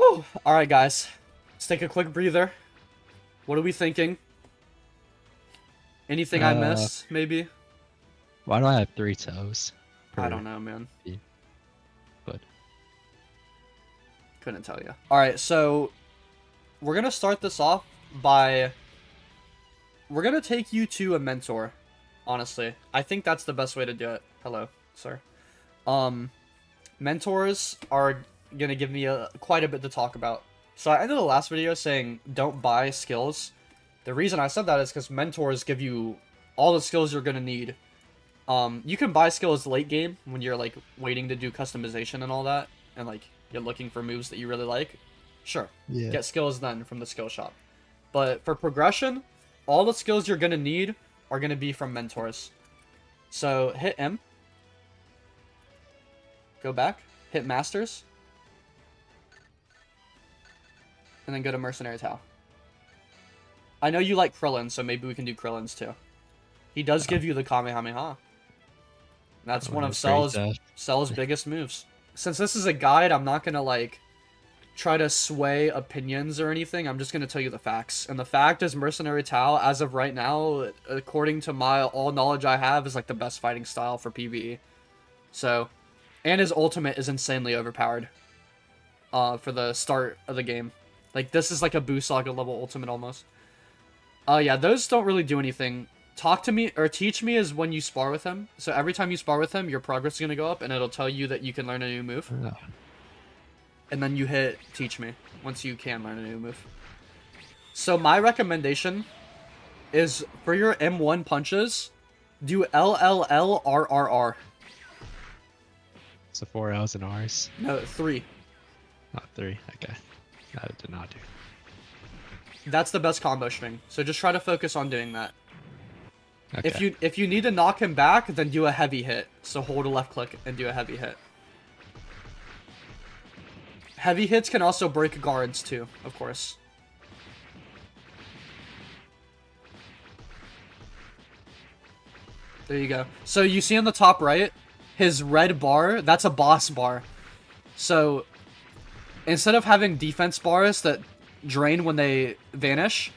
Whew! Alright, guys. Let's take a quick breather. What are we thinking? Anything I missed, maybe? Why do I have 3 toes? I don't know, man. But Couldn't tell you. Alright, so we're gonna start this off by... We're gonna take you to a mentor, honestly. I think that's the best way to do it. Hello, sir. Mentors are gonna give me quite a bit to talk about. So I ended the last video saying don't buy skills. The reason I said that is because mentors give you all the skills you're gonna need. You can buy skills late game when you're like waiting to do customization and all that, and like you're looking for moves that you really like. Sure, yeah. get skills then from the skill shop. But for progression, all the skills you're gonna need are gonna be from mentors. So hit M. Go back, hit Masters, and then go to Mercenary Tau. I know you like Krillin, so maybe we can do Krillin's too. He does give you the Kamehameha. That's one of Cell's biggest moves. Since this is a guide, I'm not gonna like try to sway opinions or anything. I'm just gonna tell you the facts. And the fact is Mercenary Tau, as of right now, according to my all knowledge I have, is like the best fighting style for PvE. So, and his ultimate is insanely overpowered for the start of the game. Like, this is like a Buu Saga level ultimate almost. Yeah, those don't really do anything. Talk to me, or teach me is when you spar with him. So every time you spar with him, your progress is going to go up, and it'll tell you that you can learn a new move. Oh. And then you hit teach me, once you can learn a new move. So my recommendation is, for your M1 punches, do LLLRRR. So 4 L's and R's? No, 3. Not 3, okay. That did not do. That's the best combo string, so just try to focus on doing that. Okay. If you need to knock him back, then do a heavy hit. So hold a left click and do a heavy hit. Heavy hits can also break guards too, of course. There you go. So you see on the top right, his red bar, that's a boss bar. So instead of having defense bars that drain when they vanish,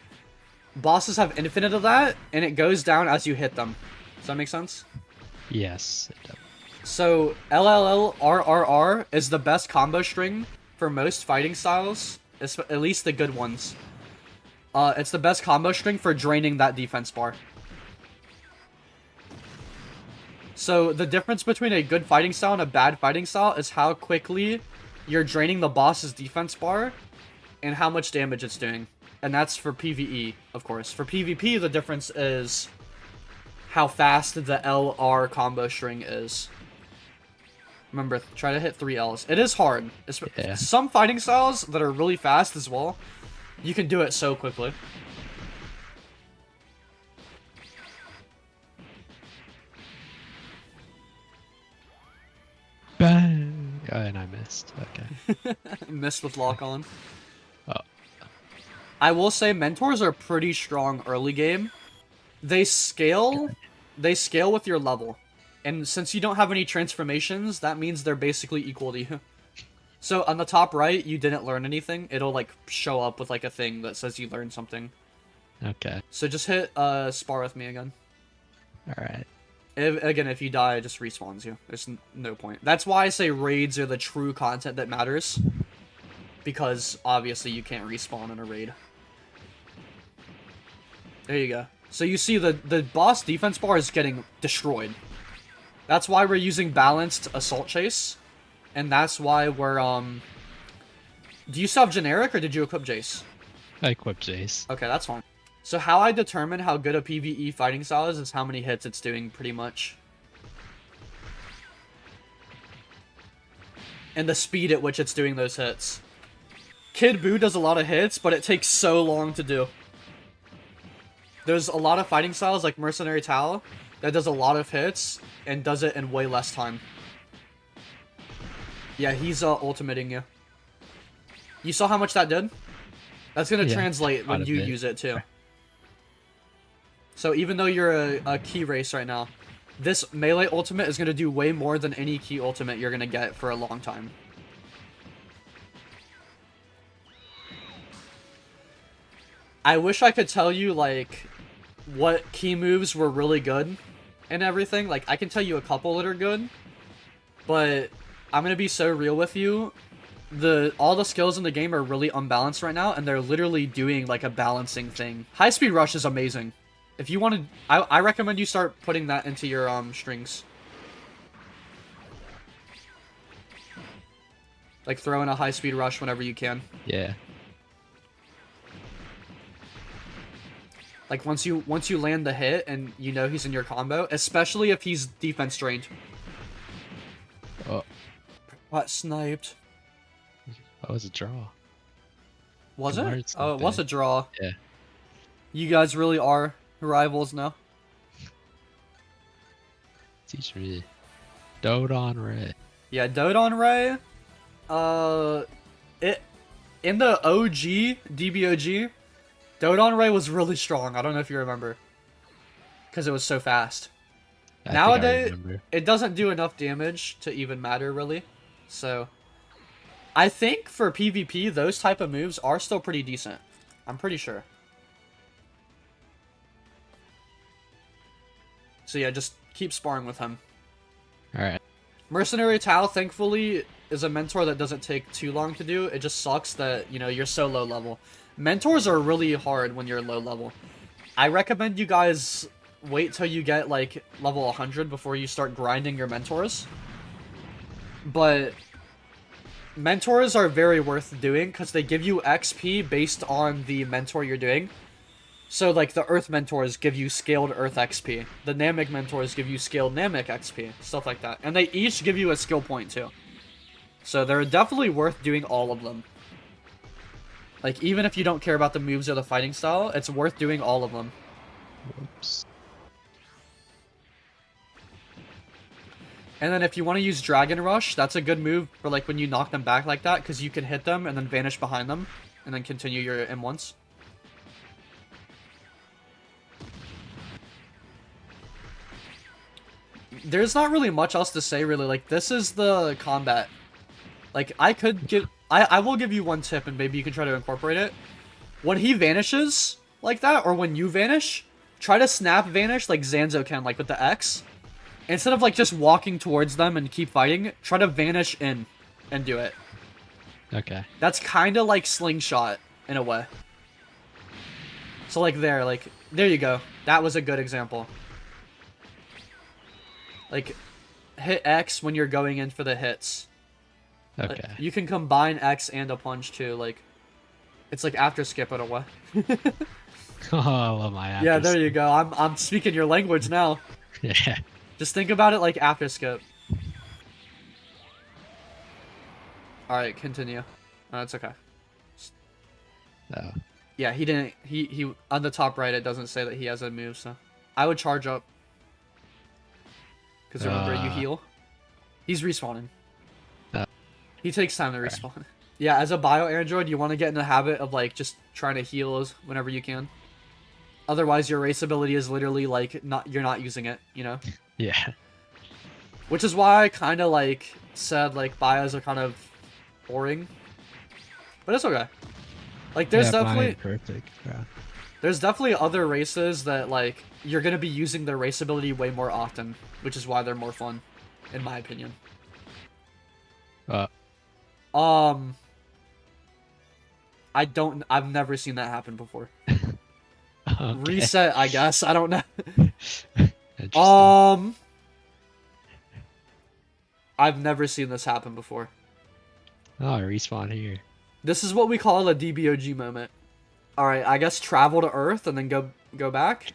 bosses have infinite of that, and it goes down as you hit them. Does that make sense? Yes, it does. So LLLRRR is the best combo string for most fighting styles, at least the good ones. It's the best combo string for draining that defense bar. So the difference between a good fighting style and a bad fighting style is how quickly you're draining the boss's defense bar and how much damage it's doing. And that's for PvE, of course. For PvP, the difference is how fast the LR combo string is. Remember, try to hit 3 Ls. It is hard. Yeah. Some fighting styles that are really fast as well, you can do it so quickly. Bang! Oh, and I missed. Okay. Missed with lock on. Oh. I will say mentors are pretty strong early game. They scale with your level. And since you don't have any transformations, that means they're basically equal to you. So on the top right, you didn't learn anything. It'll like show up with like a thing that says you learned something. Okay. So just hit spar with me again. Alright. Again, if you die, it just respawns you. There's no point. That's why I say raids are the true content that matters. Because obviously you can't respawn in a raid. There you go. So you see the boss defense bar is getting destroyed. That's why we're using balanced assault chase. And that's why we're do you still have generic or did you equip Jace? I equipped Jace. Okay, that's fine. So how I determine how good a PvE fighting style is how many hits it's doing pretty much. And the speed at which it's doing those hits. Kid Buu does a lot of hits, but it takes so long to do. There's a lot of fighting styles like Mercenary Tau that does a lot of hits and does it in way less time. Yeah, he's ultimating you. You saw how much that did? That's gonna translate when you use it too. So even though you're a key race right now, this melee ultimate is gonna do way more than any key ultimate you're gonna get for a long time. I wish I could tell you, like, what key moves were really good and everything. Like, I can tell you a couple that are good, but I'm gonna be so real with you. All the skills in the game are really unbalanced right now, and they're literally doing, like, a balancing thing. High Speed Rush is amazing. If you want to... I recommend you start putting that into your, strings. Like, throw in a High Speed Rush whenever you can. Yeah. Like, once you land the hit and you know he's in your combo, especially if he's defense drained. Oh. What, sniped? That was a draw. Was The it? words Oh, it was a draw. Yeah. You guys really are rivals now. Teach me. Dodon Ray. Yeah, Dodon Ray. In the OG DBOG, Dodon Ray was really strong. I don't know if you remember, because it was so fast. Nowadays, it doesn't do enough damage to even matter really. So, I think for PvP, those type of moves are still pretty decent. I'm pretty sure. So yeah, just keep sparring with him. Alright. Mercenary Tao, thankfully, is a mentor that doesn't take too long to do. It just sucks that, you know, you're so low level. Mentors are really hard when you're low level. I recommend you guys wait till you get, like, level 100 before you start grinding your mentors. But mentors are very worth doing because they give you XP based on the mentor you're doing. So, like, the Earth mentors give you scaled Earth XP. The Namek mentors give you scaled Namek XP. Stuff like that. And they each give you a skill point, too. So, they're definitely worth doing all of them. Like, even if you don't care about the moves or the fighting style, it's worth doing all of them. Whoops. And then if you want to use Dragon Rush, that's a good move for, like, when you knock them back like that, because you can hit them and then vanish behind them, and then continue your M1s. There's not really much else to say, really. Like, this is the combat. Like, I will give you one tip, and maybe you can try to incorporate it. When he vanishes like that, or when you vanish, try to snap vanish like Zanzo can, like with the X. Instead of, like, just walking towards them and keep fighting, try to vanish in and do it. Okay. That's kind of like Slingshot, in a way. So, like, there you go. That was a good example. Like, hit X when you're going in for the hits. Okay. Like, you can combine X and a punch, too. Like, it's like after skip in a way. Oh, I love my after Yeah, there you go. I'm speaking your language now. Yeah. Just think about it like after skip. Alright, continue. Oh, that's okay. Oh. Yeah, he didn't... He on the top right, it doesn't say that he has a move, so... I would charge up. Because remember, you heal. He's respawning. He takes time to respawn. Yeah, as a bio android, you want to get in the habit of, like, just trying to heal whenever you can. Otherwise, your race ability is literally, like, you're not using it, you know? Yeah. Which is why I kind of, like, said, like, bios are kind of boring. But it's okay. Like, there's definitely... Perfect. Yeah. There's definitely other races that, like, you're going to be using their race ability way more often. Which is why they're more fun, in my opinion. I've never seen that happen before. Okay. Reset, I guess. I don't know. I've never seen this happen before. Oh, I respawn here. This is what we call a DBOG moment. Alright, I guess travel to Earth and then go back.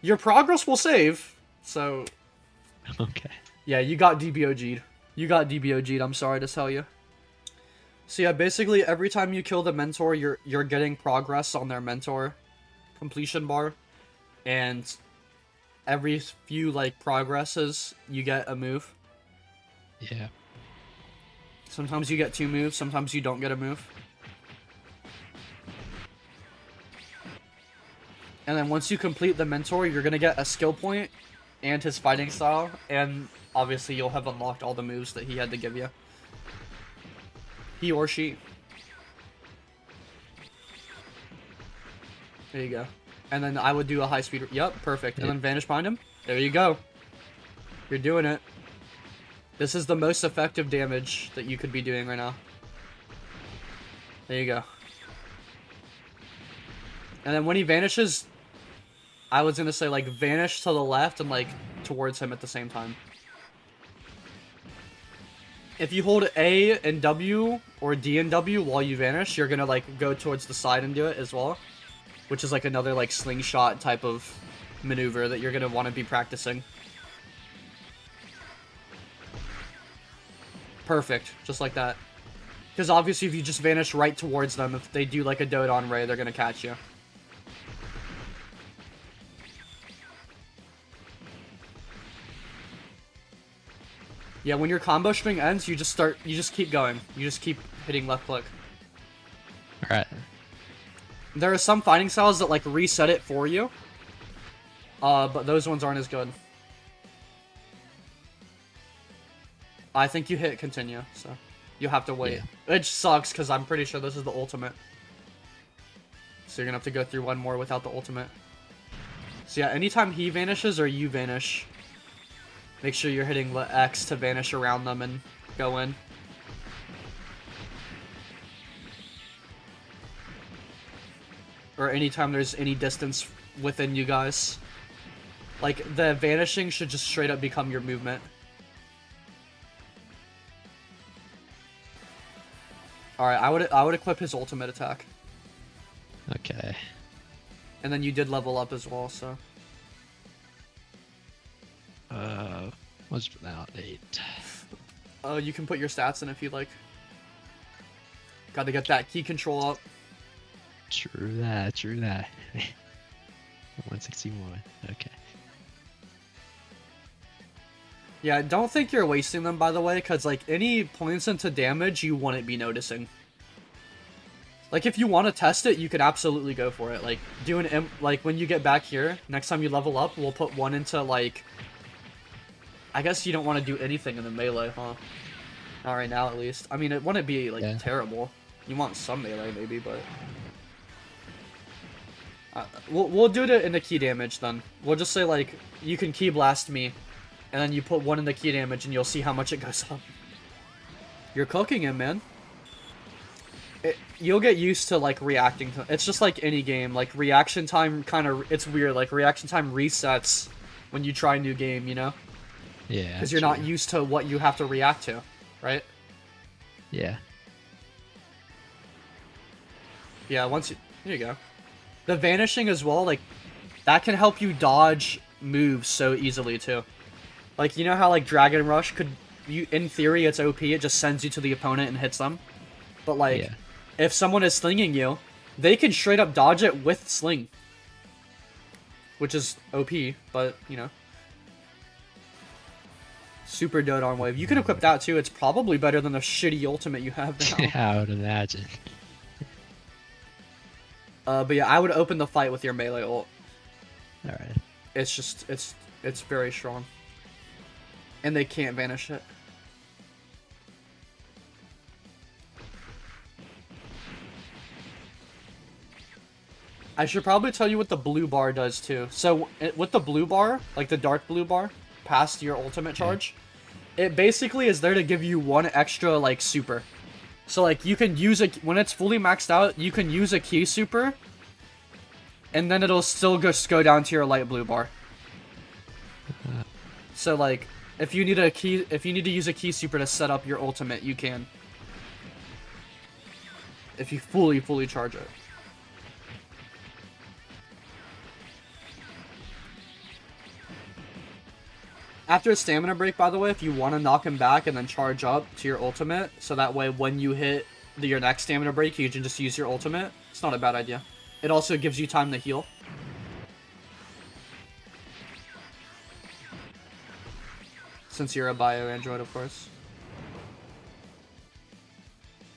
Your progress will save, so... Okay. Yeah, you got DBOG'd. You got DBOG'd, I'm sorry to tell you. So yeah, basically every time you kill the mentor, you're getting progress on their mentor completion bar. And every few, like, progresses, you get a move. Yeah. Sometimes you get 2 moves, sometimes you don't get a move. And then once you complete the mentor, you're gonna get a skill point and his fighting style, and obviously you'll have unlocked all the moves that he had to give you. He or she. There you go. And then I would do a high speed. Yep, perfect. And Yep. then vanish behind him. There you go. You're doing it. This is the most effective damage that you could be doing right now. There you go. And then when he vanishes, I was gonna say like vanish to the left and like towards him at the same time. If you hold A and W or D and W while you vanish, you're gonna like go towards the side and do it as well. Which is like another like slingshot type of maneuver that you're gonna want to be practicing. Perfect, just like that. Because obviously if you just vanish right towards them, if they do like a Dodon Ray, they're gonna catch you. Yeah, when your combo string ends, you just keep going. You just keep hitting left click. Alright. There are some fighting styles that like reset it for you. But those ones aren't as good. I think you hit continue, so you'll have to wait. Yeah. It sucks because I'm pretty sure this is the ultimate. So you're gonna have to go through one more without the ultimate. So yeah, anytime he vanishes or you vanish, make sure you're hitting X to vanish around them and go in. Or anytime there's any distance within you guys. Like, the vanishing should just straight up become your movement. Alright, I would equip his ultimate attack. Okay. And then you did level up as well, so. What's without 8? You can put your stats in if you'd like. Gotta get that key control up. True that, true that. 161, okay. Yeah, don't think you're wasting them, by the way, because, like, any points into damage you wouldn't be noticing. Like, if you want to test it, you could absolutely go for it. Like, do an like, when you get back here, next time you level up, we'll put one into, like... I guess you don't want to do anything in the melee, huh? Not right now, at least. I mean, it wouldn't be, like, terrible. You want some melee, maybe, but... we'll do it in the key damage, then. We'll just say, like, you can key blast me, and then you put one in the key damage, and you'll see how much it goes up. You're cooking him, man. You'll get used to, like, reacting to... It's just like any game. Like, reaction time kind of... It's weird. Like, reaction time resets when you try a new game, you know? Yeah. Because you're not used to what you have to react to, right? Yeah. Yeah, once you... Here you go. The vanishing as well, like, that can help you dodge moves so easily, too. Like, you know how, like, Dragon Rush could... in theory, it's OP, it just sends you to the opponent and hits them. But, like, if someone is slinging you, they can straight up dodge it with sling. Which is OP, but, you know. Super Dodon Wave. You can equip that, too. It's probably better than the shitty ultimate you have now. Yeah, I would imagine. But yeah, I would open the fight with your melee ult. Alright. It's just, it's very strong. And they can't vanish it. I should probably tell you what the blue bar does too. So with the blue bar, like the dark blue bar, past your ultimate charge, it basically is there to give you one extra like super. So like you can use it when it's fully maxed out, you can use a key super, and then it'll still just go down to your light blue bar. So like if you need to use a key super to set up your ultimate, you can. If you fully charge it. After a stamina break, by the way, if you want to knock him back and then charge up to your ultimate, so that way when you hit your next stamina break, you can just use your ultimate, it's not a bad idea. It also gives you time to heal. Since you're a bio android, of course.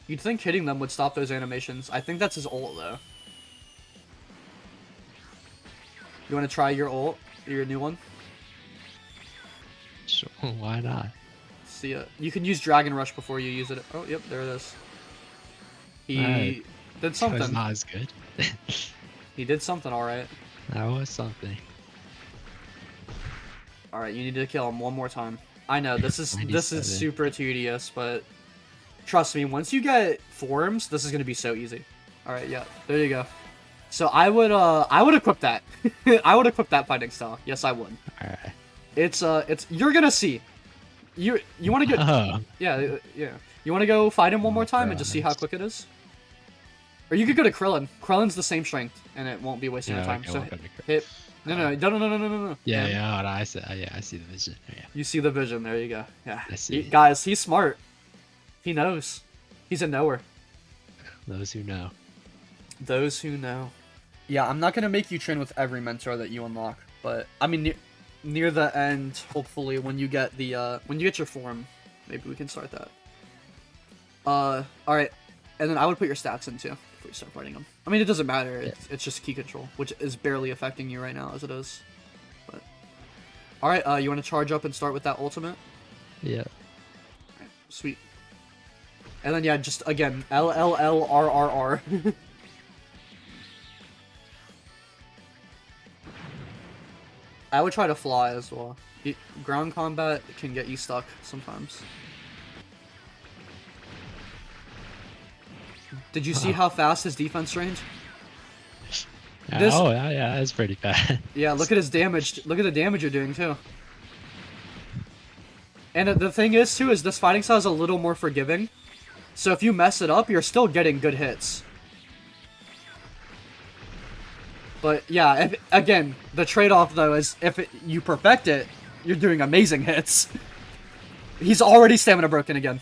You'd think hitting them would stop those animations. I think that's his ult, though. You want to try your ult? Your new one? Sure, why not? See ya. You can use Dragon Rush before you use it. Oh, yep, there it is. He did something. It's not as good. He did something alright. That was something. Alright, you need to kill him one more time. I know, this is 97. super tedious, but trust me, once you get forms, this is gonna be so easy. Alright, yeah, there you go. So I would equip that. I would equip that fighting style. Yes, I would. Alright. It's you're gonna see. You wanna get Oh. yeah. You wanna go fight him one more time and just see how quick it is? Or you could go to Krillin. Krillin's the same strength, and it won't be wasting your time. Okay, So we'll go to hit. No. Yeah, And yeah, hold on, I see the vision. Yeah. You see the vision. There you go. Yeah. I see. Guys, he's smart. He knows. He's a knower. Those who know. Those who know. Yeah, I'm not gonna make you train with every mentor that you unlock, but I mean, near the end, hopefully, when you get the when you get your form, maybe we can start that. All right, and then I would put your stats in too before you start fighting them. I mean, it doesn't matter. It's just key control, which is barely affecting you right now as it is. But all right, you want to charge up and start with that ultimate? Yeah. Alright, sweet. And then yeah, just again LLLRRR. I would try to fly as well. Ground combat can get you stuck sometimes. Did you see how fast his defense range? Yeah, oh, yeah, that's pretty bad. Yeah, look at his damage. Look at the damage you're doing, too. And the thing is, too, is this fighting style is a little more forgiving. So if you mess it up, you're still getting good hits. But yeah, again, the trade-off though is if you perfect it, you're doing amazing hits. He's already stamina broken again.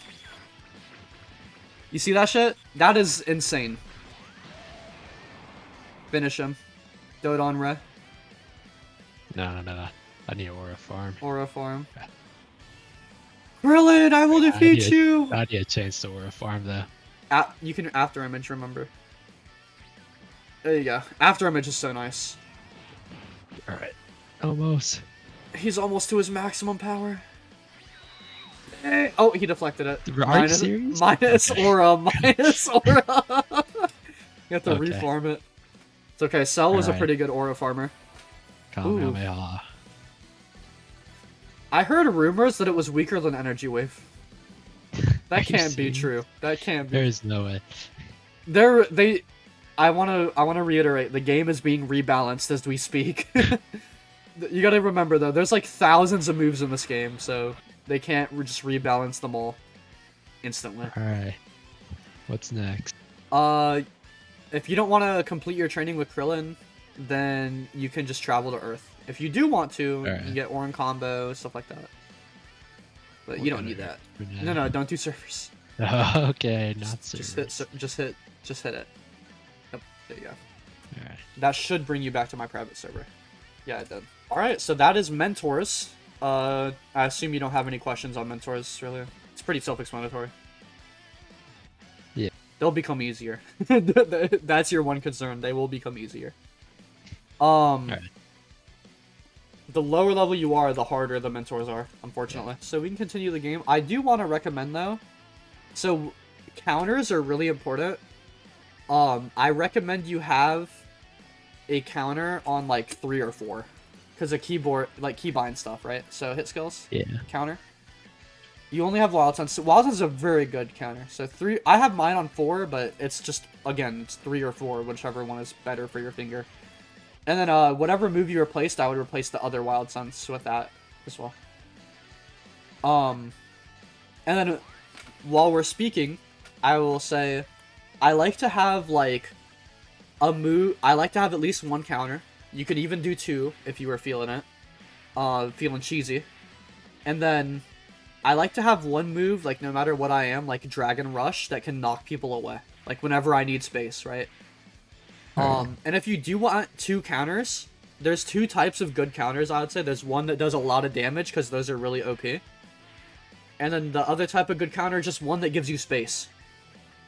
You see that shit? That is insane. Finish him. Dodon Re. No. I need Aura Farm. Aura Farm. Yeah. Krillin, I will defeat you! I need a chance to Aura Farm though. You can after image, remember. There you go. After image is so nice. Alright. Almost. He's almost to his maximum power. Oh, he deflected it. Minus aura. Minus aura. You have to reform it. It's okay. Cell was a pretty good aura farmer. Kamehameha. I heard rumors that it was weaker than Energy Wave. That can't be true. That can't be. There's no way. I wanna reiterate, the game is being rebalanced as we speak. You gotta remember though, there's like thousands of moves in this game, so they can't just rebalance them all instantly. Alright. What's next? If you don't want to complete your training with Krillin, then you can just travel to Earth. If you do want to, you get Orin combo, stuff like that. But you don't need that. No, don't do servers. Okay, not servers. Just hit it. Yep, there you go. Alright. That should bring you back to my private server. Yeah, it did. Alright, so that is mentors. I assume you don't have any questions on mentors, really. It's pretty self-explanatory. Yeah. They'll become easier. That's your one concern. They will become easier. Right. The lower level you are, the harder the mentors are, unfortunately. Yeah. So we can continue the game. I do want to recommend, though. So, counters are really important. I recommend you have a counter on, like, 3 or 4. Because a keyboard, like, keybind stuff, right? So, hit skills. Yeah. Counter. You only have Wild Sense. Wild Sense is a very good counter. So, 3... I have mine on 4, but it's just, again, it's 3 or 4, whichever one is better for your finger. And then, whatever move you replaced, I would replace the other Wild Sense with that as well. And then, while we're speaking, I will say, I like to have, like, a move... I like to have at least 1 counter. You could even do 2 if you were feeling it. Feeling cheesy. And then, I like to have 1 move, like, no matter what I am, like Dragon Rush, that can knock people away. Like, whenever I need space, right? And if you do want 2 counters, there's 2 types of good counters, I would say. There's one that does a lot of damage, because those are really OP. And then the other type of good counter is just one that gives you space.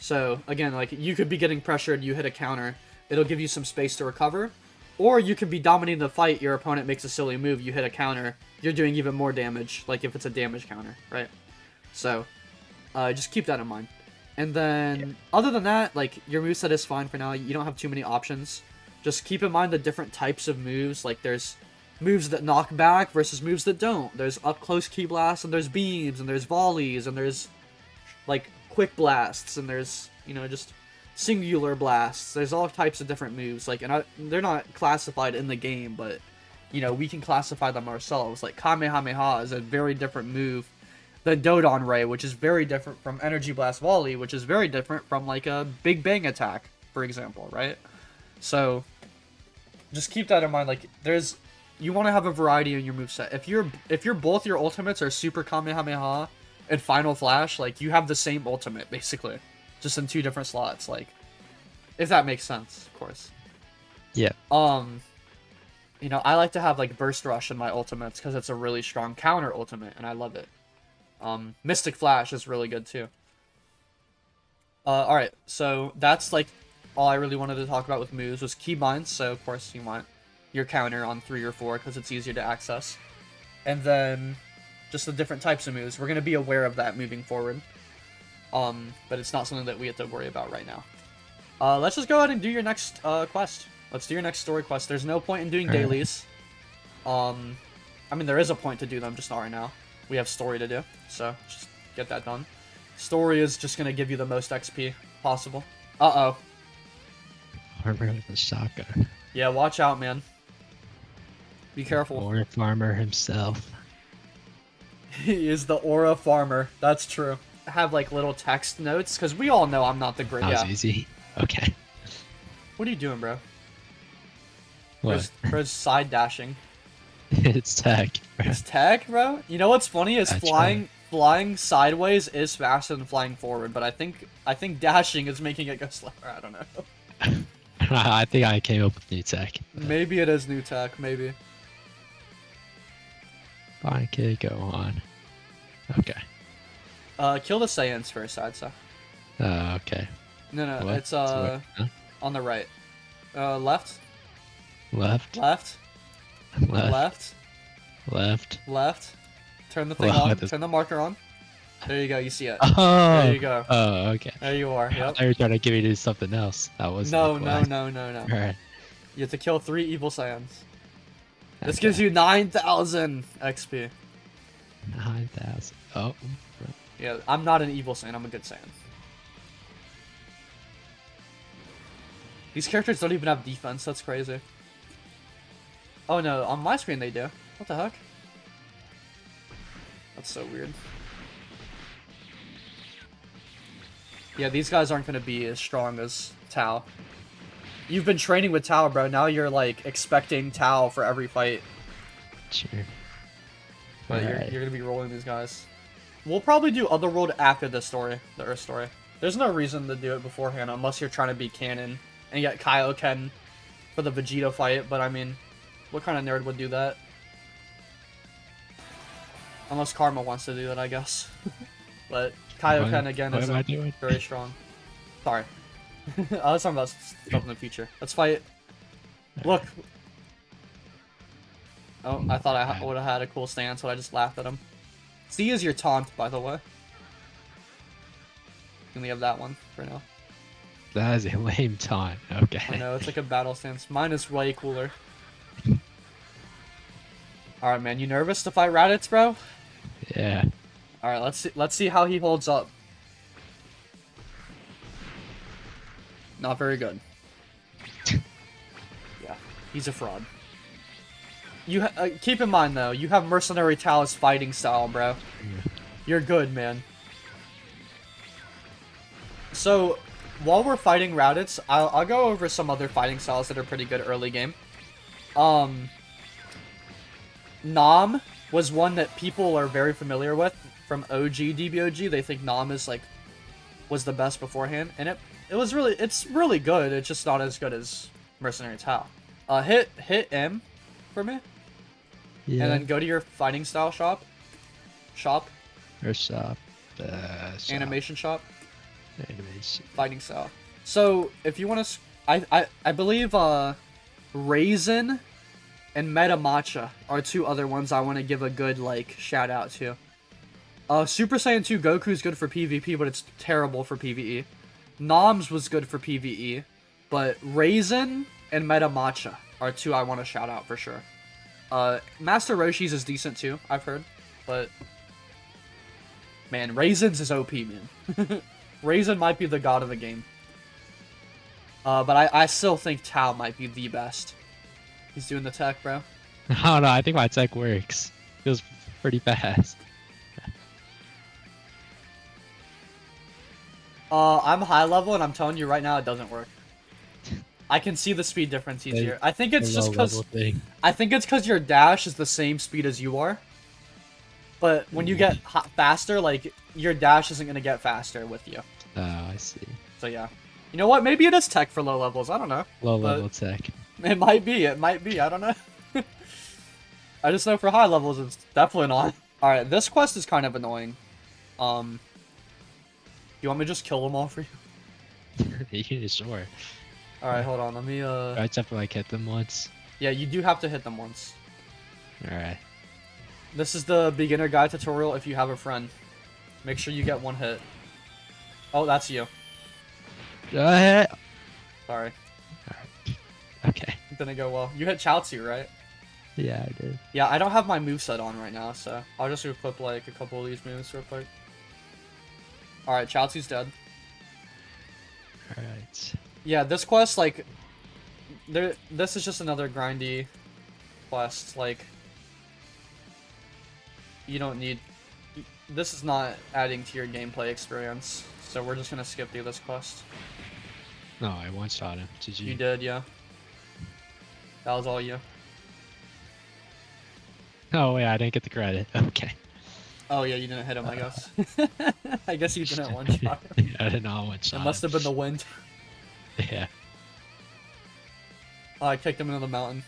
So, again, like, you could be getting pressured, you hit a counter, it'll give you some space to recover. Or you could be dominating the fight, your opponent makes a silly move, you hit a counter, you're doing even more damage, like if it's a damage counter, right? So, just keep that in mind. And then, other than that, like, your moveset is fine for now, you don't have too many options. Just keep in mind the different types of moves. Like, there's moves that knock back versus moves that don't. There's up close ki blasts, and there's beams, and there's volleys, and there's like quick blasts, and there's, you know, just singular blasts. There's all types of different moves. Like, and they're not classified in the game, but you know, we can classify them ourselves. Like, Kamehameha is a very different move than Dodon Ray, which is very different from Energy Blast Volley, which is very different from like a Big Bang attack, for example, right? So just keep that in mind. Like, you want to have a variety in your moveset. If you're both your ultimates are Super Kamehameha and Final Flash, like, you have the same ultimate basically, just in 2 different slots. Like, if that makes sense, of course. Yeah. You know, I like to have like Burst Rush in my ultimates because it's a really strong counter ultimate, and I love it. Mystic Flash is really good too. Alright, so that's like all I really wanted to talk about with moves was keybinds. So of course you want your counter on 3 or 4 because it's easier to access. And then just the different types of moves. We're going to be aware of that moving forward. But it's not something that we have to worry about right now. Let's just go ahead and do your next quest. Let's do your next story quest. There's no point in doing dailies. I mean, there is a point to do them, just not right now. We have story to do, so just get that done. Story is just going to give you the most XP possible. Uh-oh. Farmer with a shotgun. Yeah, watch out, man. Be careful. Or farmer himself. He is the Aura Farmer. That's true. Have, like, little text notes, because we all know I'm not the great... That was easy. Okay. What are you doing, bro? What? Bro's side dashing. It's tech, bro. It's tech, bro? You know what's funny is flying sideways is faster than flying forward, but I think dashing is making it go slower. I don't know. I think I came up with new tech. Maybe it is new tech, maybe. Fine, kid, go on. Okay. Kill the Saiyans first, I'd say. Okay. No, What? it's Huh? on the right. Left. Left. Left. Left. Left. Left. Left. Turn the thing Well, on. Turn the marker on. There you go. You see it. Oh. There you go. Oh, okay. There you are. I Yep. thought you were trying to give me to do something else. That was No. Alright. You have to kill 3 evil Saiyans. This Okay. gives you 9,000 XP. 9,000. Oh. Yeah, I'm not an evil Saiyan. I'm a good Saiyan. These characters don't even have defense. That's crazy. Oh no, on my screen they do. What the heck? That's so weird. Yeah, these guys aren't going to be as strong as Tao. You've been training with Tao, bro. Now you're, like, expecting Tao for every fight. Sure. But you're going to be rolling these guys. We'll probably do Otherworld after this story, the Earth story. There's no reason to do it beforehand unless you're trying to be canon and get Kaioken for the Vegeta fight, but I mean, what kind of nerd would do that? Unless Karma wants to do that, I guess. But Kaioken, again, what is am I doing? very strong. Sorry. I was talking about stuff in the future. Let's fight. Look. Oh, I thought I would have had a cool stance, but I just laughed at him. C is your taunt, by the way. You can leave that one for now. That is a lame taunt. Okay. I know, it's like a battle stance. Mine is way cooler. Alright, man, you nervous to fight Raditz, bro? Yeah. Alright, let's see how he holds up. Not very good. Yeah, he's a fraud. You keep in mind though, you have Mercenary Tao's fighting style, bro. You're good, man. So, while we're fighting Raditz, I'll go over some other fighting styles that are pretty good early game. Nom was one that people are very familiar with from OG DBOG. They think Nom is like was the best beforehand, and it's really good. It's just not as good as Mercenary Tao. Hit M for me. Yeah. And then go to your fighting style shop. Or shop. Animation shop. Animation. Fighting style. So, if you want to... I believe, Raisin and Meta Matcha are 2 other ones I want to give a good, like, shout out to. Super Saiyan 2 Goku is good for PvP, but it's terrible for PvE. Noms was good for PvE, but Raisin and Meta Matcha are two I want to shout out for sure. Master Roshi's is decent too, I've heard, but man, Raisins is OP, man. Raisin might be the god of the game. But I still think Tao might be the best. He's doing the tech, bro. I don't know. I think my tech works. Feels pretty fast. I'm high level, and I'm telling you right now, it doesn't work. I can see the speed difference easier. I think it's just because your dash is the same speed as you are. But when you get faster, like your dash isn't gonna get faster with you. Oh, I see. So yeah, you know what? Maybe it is tech for low levels. I don't know. Low level tech. It might be. It might be. I don't know. I just know for high levels, it's definitely not. All right, this quest is kind of annoying. You want me to just kill them all for you? Yeah, sure. All right, hold on. Let me. I just have to like hit them once. Yeah, you do have to hit them once. All right. This is the beginner guide tutorial. If you have a friend, make sure you get one hit. Oh, that's you. Sorry. Alright. Okay. Didn't go well. You hit Chaozu, right? Yeah, I did. Yeah, I don't have my moveset on right now, so I'll just equip like a couple of these moves real quick. Alright, Chaozu's dead. Alright. Yeah, this quest, like, this is just another grindy quest. Like, you don't need. This is not adding to your gameplay experience, so we're just gonna skip through this quest. No, I one-shot him. GG. You did, yeah. That was all you. Oh, wait, I didn't get the credit. Okay. Oh, yeah, you didn't hit him, I guess. I guess you didn't one-shot him. I did not one-shot It must have been the wind. Yeah. Oh, I kicked him into the mountain.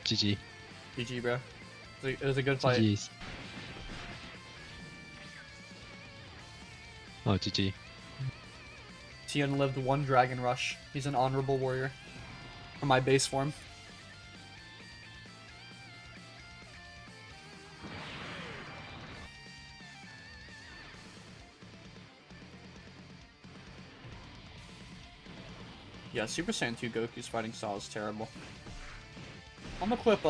GG. GG, bro. It was a good fight. GG's. Oh, GG. Tien lived one Dragon Rush. He's an honorable warrior. For my base form. Yeah, Super Saiyan 2 Goku's fighting style is terrible. I'm gonna equip,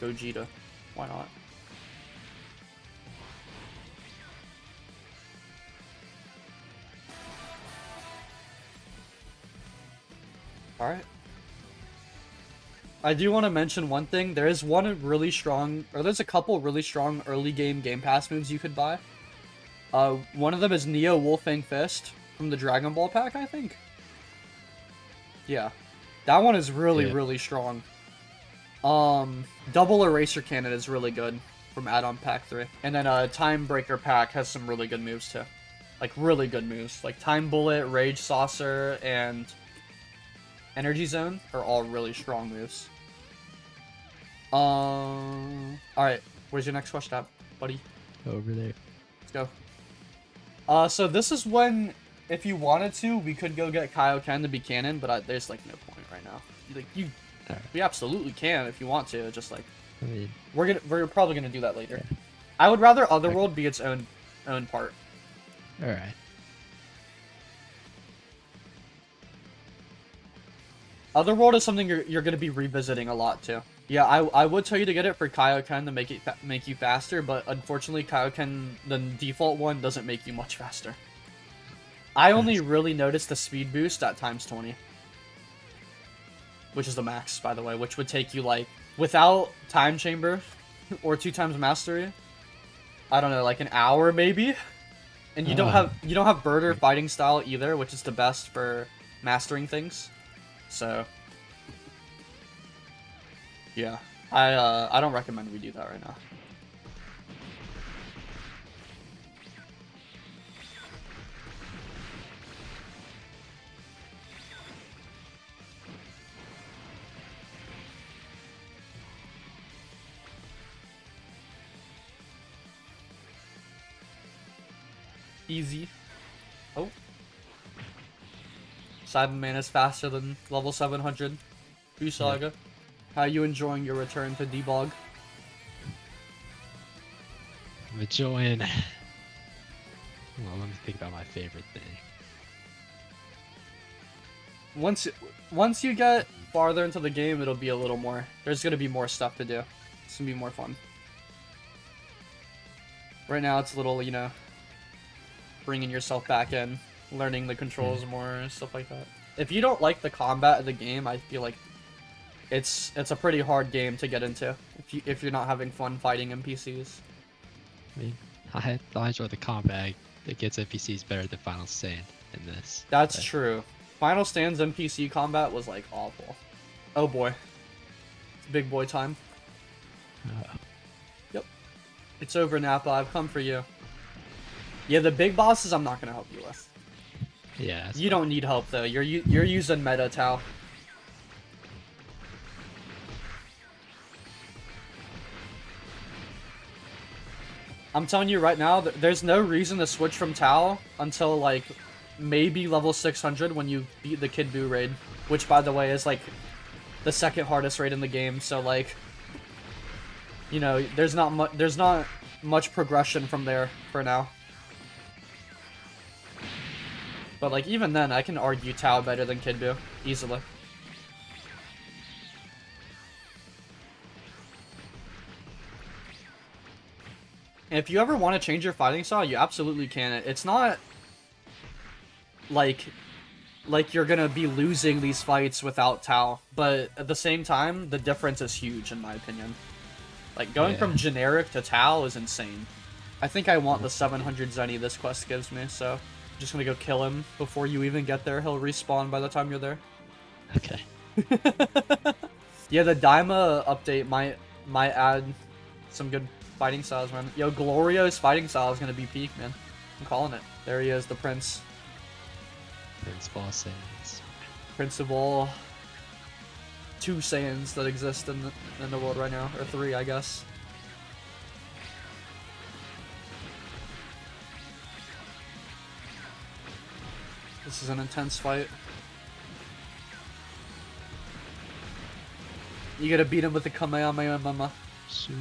Gogeta. Why not? Alright. I do want to mention one thing. There is one really strong, or there's a couple really strong early game Pass moves you could buy. One of them is Neo Wolfang Fist from the Dragon Ball pack, I think. Yeah. That one is really strong. Double Eraser Cannon is really good from add-on pack 3. And then Time Breaker pack has some really good moves too. Like really good moves. Like Time Bullet, Rage Saucer, and Energy Zone are all really strong moves. Alright, where's your next quest at, buddy? Over there. Let's go. So this is when, if you wanted to, we could go get Kaioken to be canon, but there's like no point right now. Like we absolutely can if you want to. Just like I mean, we're probably gonna do that later. Yeah. I would rather Otherworld be its own part. All right. Otherworld is something you're gonna be revisiting a lot too. Yeah, I would tell you to get it for Kaioken to make you faster, but unfortunately Kaioken, the default one, doesn't make you much faster. I only really noticed the speed boost at ×20. Which is the max, by the way, which would take you, like, without Time Chamber, or 2 times Mastery, I don't know, like an hour maybe? And you don't have Birder fighting style either, which is the best for mastering things. So, yeah, I don't recommend we do that right now. Easy. Oh. Cyberman is faster than level 700. Saga. How you enjoying your return to debug? I'm enjoying. let me think about my favorite thing. Once you get farther into the game, it'll be a little more. There's gonna be more stuff to do. It's gonna be more fun. Right now, it's a little, you know, bringing yourself back in, learning the controls more, stuff like that. If you don't like the combat of the game, I feel like it's a pretty hard game to get into if you're not having fun fighting NPCs. I mean, I enjoy the combat. It gets NPCs better than Final Stand in this. That's true. Final Stand's NPC combat was like awful. Oh boy, it's big boy time. Yep, it's over, Nappa. I've come for you. Yeah, the big bosses I'm not gonna help you with. Yeah. You don't need help though. You're using meta Tao. I'm telling you right now, there's no reason to switch from Tao until like maybe level 600 when you beat the Kid Buu raid, which by the way is like the second hardest raid in the game. So like, you know, there's not much progression from there for now. But like even then, I can argue Tao better than Kid Buu easily. If you ever want to change your fighting style, you absolutely can. It's not like you're gonna be losing these fights without Tao, but at the same time, the difference is huge in my opinion. Like going from generic to Tao is insane. I think I want the 700 Zenny this quest gives me, so I'm just gonna go kill him before you even get there. He'll respawn by the time you're there. Okay. Yeah, the Daima update might add some good fighting styles, man. Yo, Glorio's fighting style is gonna be peak, man. I'm calling it. There he is, the prince. Prince of all Saiyans. Prince of all 2 Saiyans that exist in the world right now, or 3, I guess. This is an intense fight. You gotta beat him with the Kamehameha. Shoot.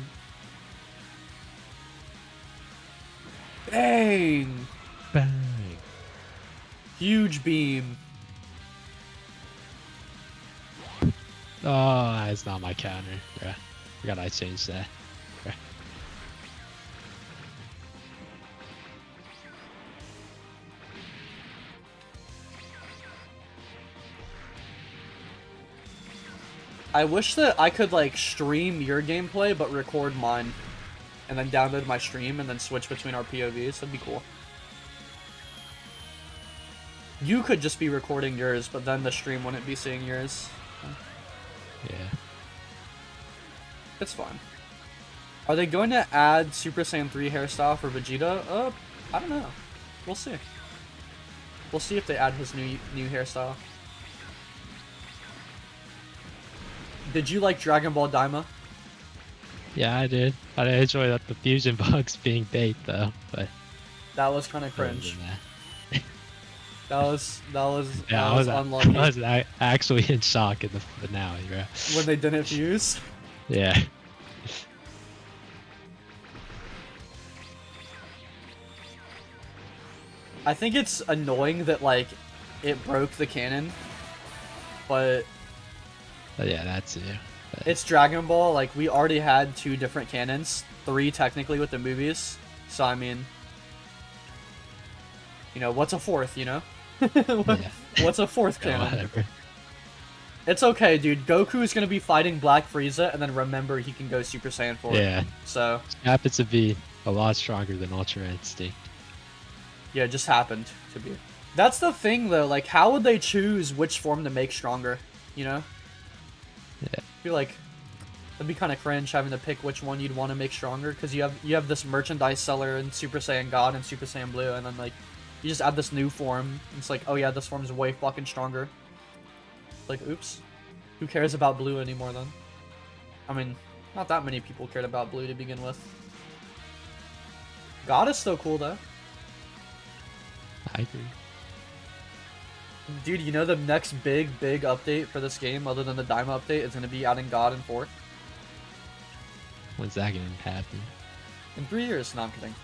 Bang! Bang. Huge beam. Oh, that's not my counter. Bruh. Forgot I changed that. Bruh. I wish that I could like stream your gameplay but record mine and then download my stream and then switch between our POVs. That'd be cool. You could just be recording yours, but then the stream wouldn't be seeing yours. Yeah. It's fine. Are they going to add Super Saiyan 3 hairstyle for Vegeta? I don't know. We'll see. We'll see if they add his new hairstyle. Did you like Dragon Ball Daima? Yeah, I did. I enjoy that the fusion bugs being bait though, but that was kind of cringe. That was unlucky. I was actually in shock in the finale, bro. When they didn't fuse? Yeah. I think it's annoying that like it broke the canon, but yeah, that's it. But it's Dragon Ball. Like we already had 2 different canons, 3 technically with the movies. So I mean, you know, what's a 4th? You know, what's a 4th canon? whatever. It's okay, dude. Goku is gonna be fighting Black Frieza, and then remember he can go Super Saiyan 4. Yeah. So it happens to be a lot stronger than Ultra Instinct. yeah, it just happened to be. That's the thing, though. Like, how would they choose which form to make stronger? You know? Yeah. I feel like it'd be kind of cringe having to pick which one you'd want to make stronger, because you have this merchandise seller in Super Saiyan God and Super Saiyan Blue, and then like you just add this new form. And it's like, oh yeah, this form's way fucking stronger. Like, oops. Who cares about Blue anymore then? I mean, not that many people cared about Blue to begin with. God is still cool though. I agree. Dude, you know the next big update for this game, other than the Daima update, is going to be adding God in 4? When's that gonna happen? In 3 years? No, I'm kidding.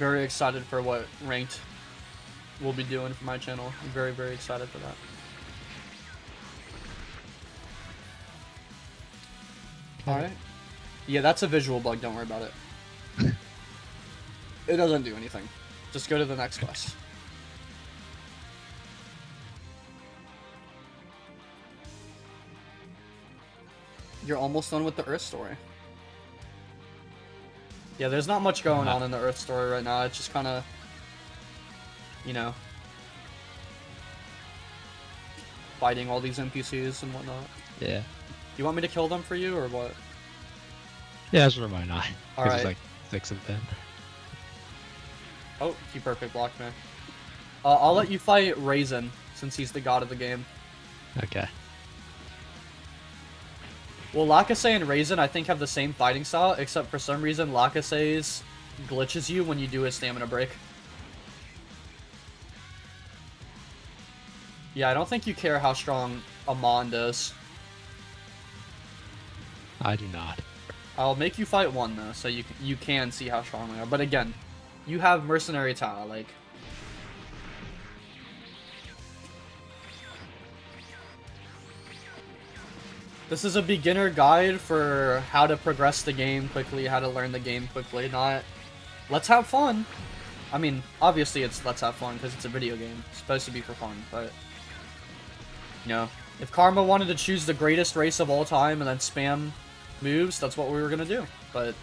very excited for what ranked will be doing for my channel. I'm very, very excited for that. Alright. Yeah, that's a visual bug, don't worry about it. It doesn't do anything. Just go to the next quest. You're almost done with the Earth story. Yeah, there's not much going on in the Earth story right now. It's just kind of, you know, fighting all these NPCs and whatnot. Yeah. You want me to kill them for you, or what? Yeah, sure, why not? Alright. There's like 6 of them. Oh, he perfect blocked me. I'll let you fight Raisin, since he's the god of the game. Okay. Well, Lakase and Raisin, I think, have the same fighting style, except for some reason, Lakase's glitches you when you do a stamina break. Yeah, I don't think you care how strong Amon is. I do not. I'll make you fight one, though, so you can see how strong they are. But again, you have Mercenary Tile, like... This is a beginner guide for how to progress the game quickly, how to learn the game quickly, not... Let's have fun! I mean, obviously it's let's have fun, because it's a video game. It's supposed to be for fun, but... You know, if Karma wanted to choose the greatest race of all time and then spam moves, that's what we were gonna do, but...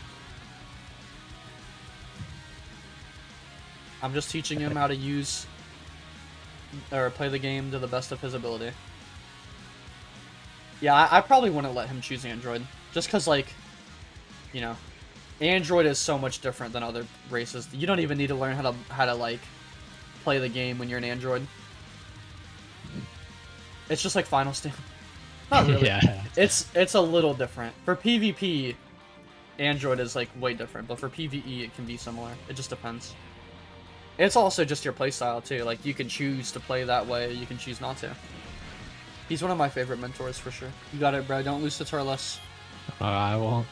I'm just teaching him how to use... or play the game to the best of his ability. Yeah, I probably wouldn't let him choose Android. Just because, like, you know, Android is so much different than other races. You don't even need to learn how to like, play the game when you're an Android. It's just like Final Stand. Not really. Yeah. It's a little different. For PvP, Android is, like, way different. But for PvE, it can be similar. It just depends. It's also just your playstyle, too. Like, you can choose to play that way. You can choose not to. He's one of my favorite mentors, for sure. You got it, bro. Don't lose to Turles. I won't.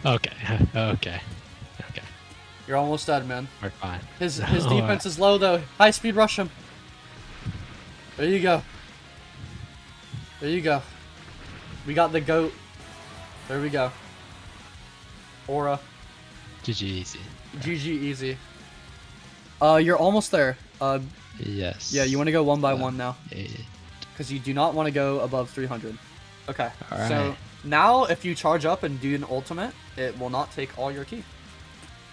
Okay. Okay. Okay. You're almost dead, man. We're fine. His defense is low, though. High speed rush him. There you go. There you go. We got the GOAT. There we go. Aura. GG easy. GG easy. You're almost there. Yes. Yeah, you want to go one by one now. 8. Because you do not want to go above 300. Okay. Alright. So, now if you charge up and do an ultimate, it will not take all your ki.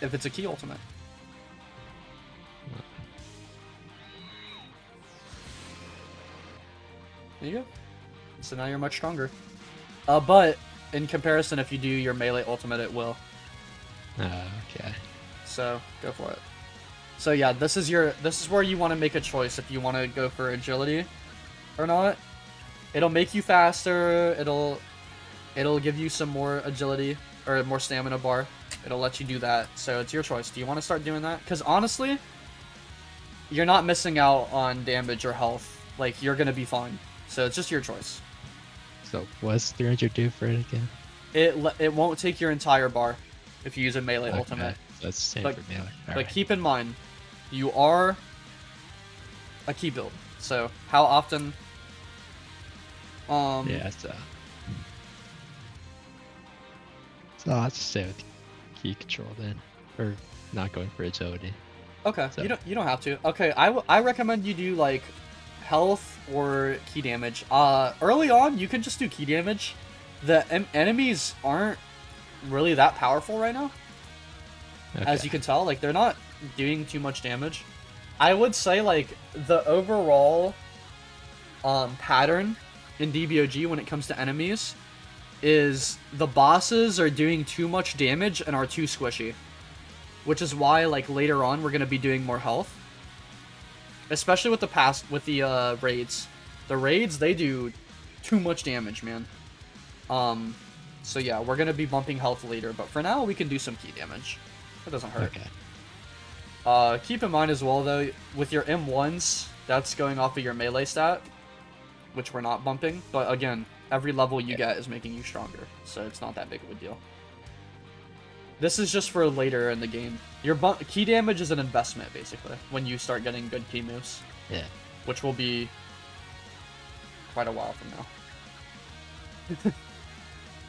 If it's a ki ultimate. There you go. So now you're much stronger. But, in comparison, if you do your melee ultimate, it will. Okay. So, go for it. So yeah, this is where you want to make a choice if you want to go for agility or not. It'll make you faster, it'll give you some more agility or more stamina bar. It'll let you do that. So it's your choice. Do you want to start doing that? Cuz honestly, you're not missing out on damage or health. Like, you're going to be fine. So it's just your choice. So what's 300 do for it again? It won't take your entire bar if you use a melee ultimate. That's the same But- for melee. But keep in mind, you are a key build. So how often? Yeah, so I'll just stay with key control then, or not going for agility. Okay, So- you don't have to. Okay, I recommend you do like health or key damage. Early on you can just do key damage. The enemies aren't really that powerful right now. Okay. As you can tell, like, they're not doing too much damage. I would say, like, the overall pattern in DBOG when it comes to enemies is the bosses are doing too much damage and are too squishy. Which is why, like, later on we're going to be doing more health. Especially with the raids. The raids, they do too much damage, man. So yeah, we're going to be bumping health later, but for now we can do some key damage. It doesn't hurt. Okay. Keep in mind as well, though, with your M1s, that's going off of your melee stat, which we're not bumping. But again, every level you get is making you stronger, so it's not that big of a deal. This is just for later in the game. Your key damage is an investment, basically, when you start getting good key moves. Yeah. Which will be quite a while from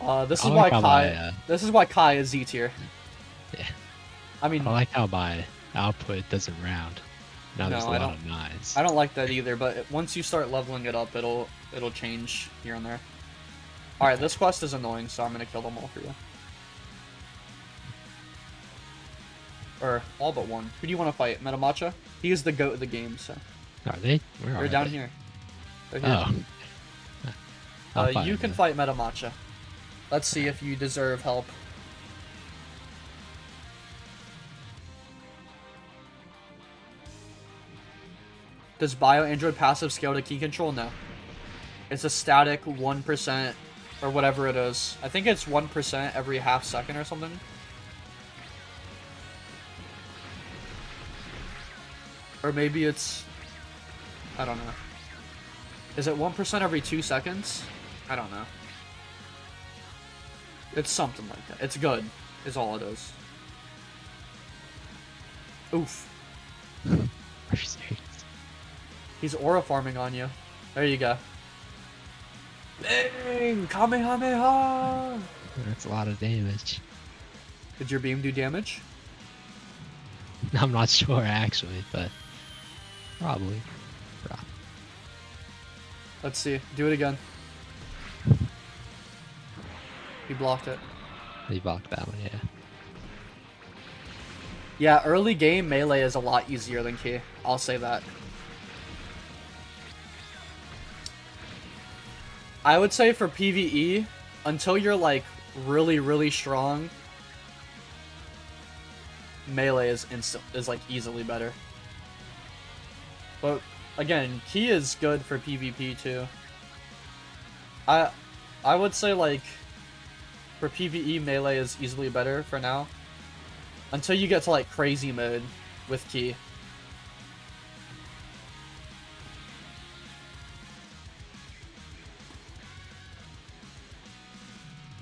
now. This is why Kai. This is why Kai is Z tier. Yeah. I mean, I like how my output doesn't round. Now there's a lot of nines. I don't like that either. But once you start leveling it up, it'll change here and there. All right, this quest is annoying, so I'm gonna kill them all for you. Or all but one. Who do you want to fight? Metamacha? He is the GOAT of the game, so. Are they? Where are They're down they? here. They're here. Oh. You can fight Metamacha. Let's see if you deserve help. Does Bio Android passive scale to key control? No. It's a static 1% or whatever it is. I think it's 1% every half second or something. Or maybe it's... I don't know. Is it 1% every 2 seconds? I don't know. It's something like that. It's good, is all it is. Oof. Are you serious? He's aura farming on you. There you go. Bang! Kamehameha! That's a lot of damage. Did your beam do damage? I'm not sure actually, but probably. Let's see. Do it again. He blocked it. He blocked that one, yeah. Yeah, early game melee is a lot easier than key. I'll say that. I would say for PvE, until you're like really, really strong, melee is like easily better. But again, key is good for PvP too. I would say like for PvE melee is easily better for now. Until you get to like crazy mode with key.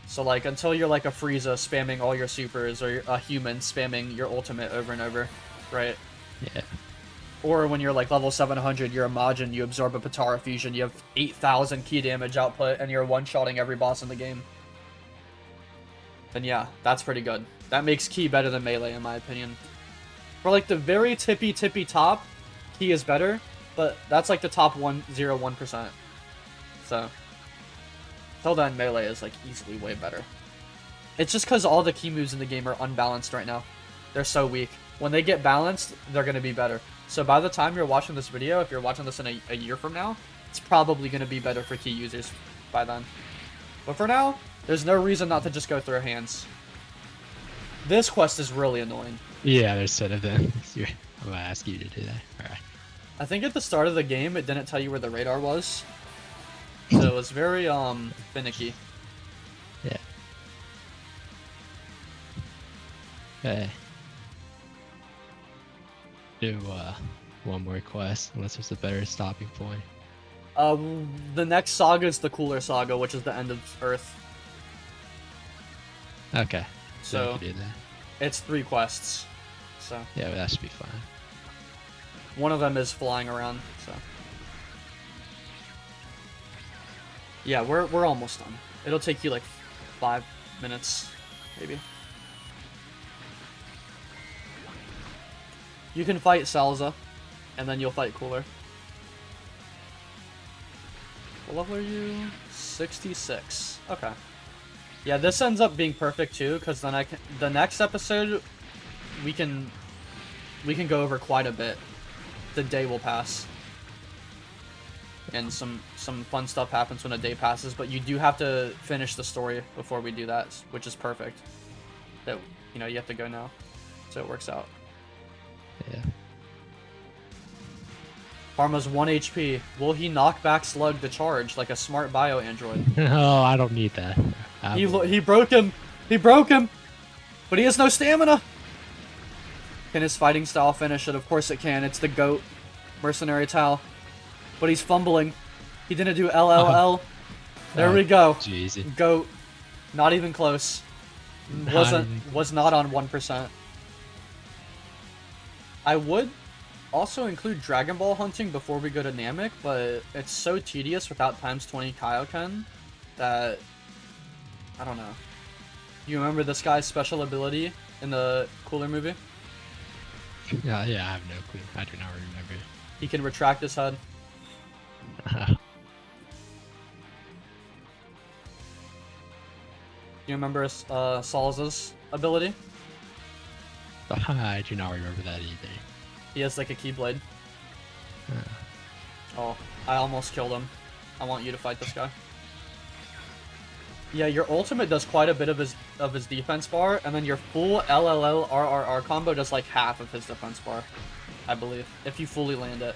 So like until you're like a Frieza spamming all your supers or a human spamming your ultimate over and over, right? Yeah. Or when you're like level 700, you're a Majin, you absorb a Patara fusion, you have 8,000 key damage output, and you're one-shotting every boss in the game. Then yeah, that's pretty good. That makes key better than melee in my opinion. For like the very tippy top, key is better, but that's like the top 1%. So, till then, melee is like easily way better. It's just because all the key moves in the game are unbalanced right now. They're so weak. When they get balanced, they're going to be better. So by the time you're watching this video, if you're watching this in a year from now, it's probably going to be better for key users by then. But for now, there's no reason not to just go through hands. This quest is really annoying. Yeah, there's set of them. I'm going to ask you to do that. Alright. I think at the start of the game, it didn't tell you where the radar was. So it was very, finicky. Yeah. Okay. Do, one more quest, unless there's a better stopping point. The next saga is the Cooler Saga, which is the end of Earth. Okay. So, I can do that. It's 3 quests. So. Yeah, that should be fine. One of them is flying around, so. Yeah, we're almost done. It'll take you like 5 minutes, maybe. You can fight Salza, and then you'll fight Cooler. What level are you? 66. Okay. Yeah, this ends up being perfect too, because then the next episode, we can go over quite a bit. The day will pass. And some fun stuff happens when a day passes, but you do have to finish the story before we do that, which is perfect. That, you know, you have to go now. So it works out. Yeah. Parma's 1 HP. Will he knock back Slug to charge like a smart bio android? No, I don't need that. He broke him. He broke him. But he has no stamina. Can his fighting style finish it? Of course it can. It's the GOAT. Mercenary Tau. But he's fumbling. He didn't do LLL. There we go. Jeez. Goat. Not even close. Was not on 1%. I would also include Dragon Ball hunting before we go to Namek, but it's so tedious without times 20 Kaioken that I don't know. You remember this guy's special ability in the Cooler movie? Yeah, I have no clue. I do not remember. He can retract his head. You remember Saul's ability? I do not remember that either. He has like a Keyblade. Oh, I almost killed him. I want you to fight this guy. Yeah, your ultimate does quite a bit of his defense bar, and then your full LLL-RRR combo does like half of his defense bar, I believe, if you fully land it.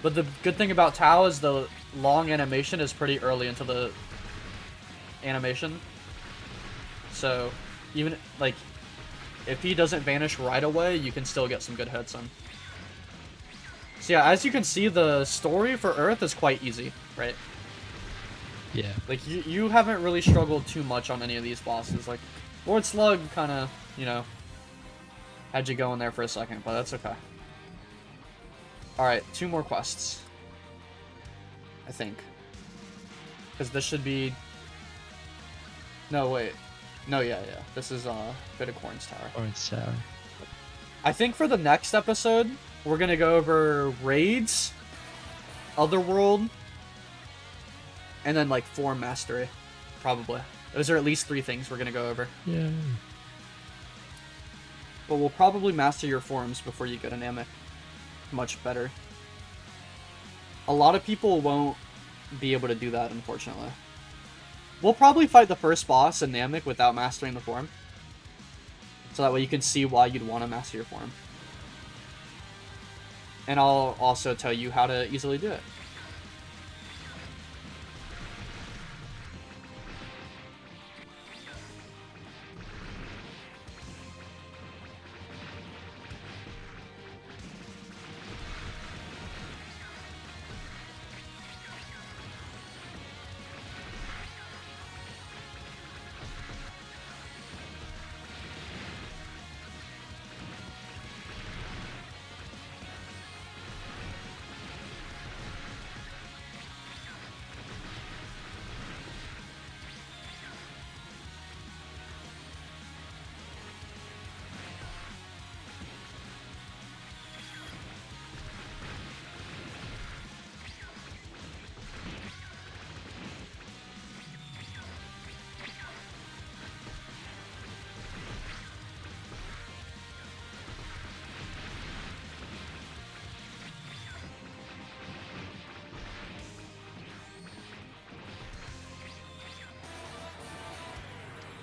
But the good thing about Tao is the long animation is pretty early into the animation. So, even, like, if he doesn't vanish right away, you can still get some good hits in. So yeah, as you can see, the story for Earth is quite easy, right? Yeah. Like, you haven't really struggled too much on any of these bosses. Like, Lord Slug kind of, you know, had you go in there for a second, but that's okay. Alright, 2 more quests. I think. Because this should be... No, wait. No, yeah. This is, Bit of Corn's Tower. Corn's Tower. I think for the next episode, we're gonna go over raids, Otherworld, and then, like, Form Mastery. Probably. Those are at least 3 things we're gonna go over. Yeah. But we'll probably master your forms before you go to Namek. Much better. A lot of people won't be able to do that, unfortunately. We'll probably fight the first boss in Namek without mastering the form. So that way you can see why you'd want to master your form. And I'll also tell you how to easily do it.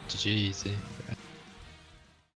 Jeez.